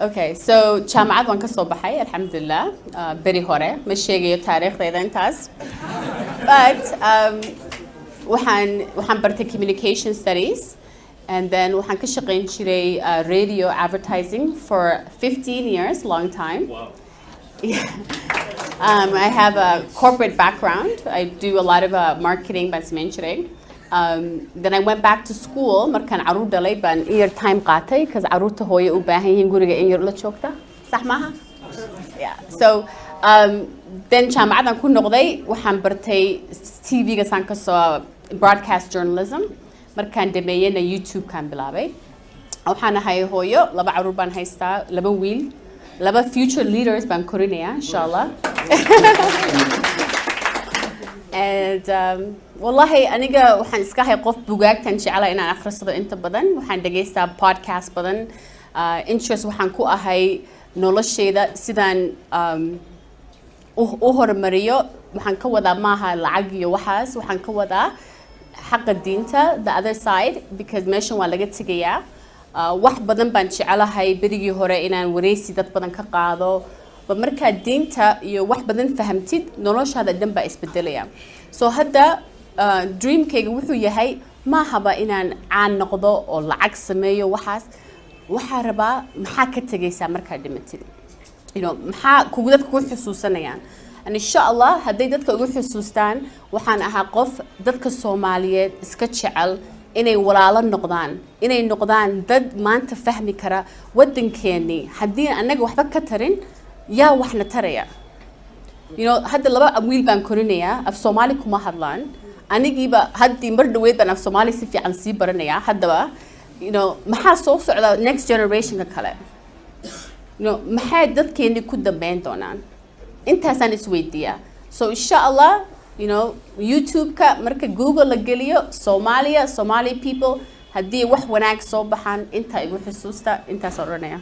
Okay, so jaamacad waan ka soo baxay alxamdulillah beri hore ma sheegayo taariikhdayda intaas but waxaan bartay communication studies and then waxaan ka shaqayn jiray radio advertising for 15 years, long time. Wow. Yeah. I have a corporate background. I do a lot of marketing baan samayn jiray. Then I went back to school markaan caruur dhalay baan in yar time qaatay because caruurta hooyo u baahan yihiin guriga in yar la joogta sax maaha yeah so then jaamacadan ku noqday waxaan bartay TV-ga saan ka soo broadcast journalism markaan dhameeyayna YouTube kan bilaabay waxaan ahay hooyo laba caruur baan haystaa laba wiil laba future leaders baan korinayaa inshallah and wallahi aniga waxaan iska hay qof bugaagtan jecela inaan akhrisado inta badan waxaan dhageystaa podcast badan interest waxaan ku ahay noloshayda sidaan u horumariyo waxaan ka wadaa maaha lacag iyo waxaas waxaan ka wadaa xaqa diinta the other side because meeshan waa laga tegayaa wax badan baan jecelahay berigii hore inaan wareysi dad badan ka qaado ba markaa diinta iyo wax badan fahamtid noloshaada dhan baa isbedelaya so hadda dreamkayga wuxuu yahay maahaba inaan caan noqdo oo lacag sameeyo waxaa rabaa maxaa ka tegaysaa markaa dhimatid maxaa dadka ku xusuusanayaan and insha Allah hadday dadka ugu xusuustaan waxaan ahaa qof dadka Soomaaliyeed iska jecel inay walaalo noqdaan inay noqdaan dad maanta fahmi kara wadankeeni haddii anaga waxba ka tarin yaa waxna taraya hadda laba wiil baan korinayaa af Soomaali kuma hadlaan anigiiba haddii mar dhaweyd baan af Soomaali si fiican sii baranayaa haddaba maxaa soo socda next generation-ka kale maxay dadkeeni ku dambeyn doonaan intaasaan isweydiiyaa so insha Allah YouTube-ka marka Google la geliyo Somali people haddii wax wanaag soo baxaan intaa igu xusuusta intaas odhanaya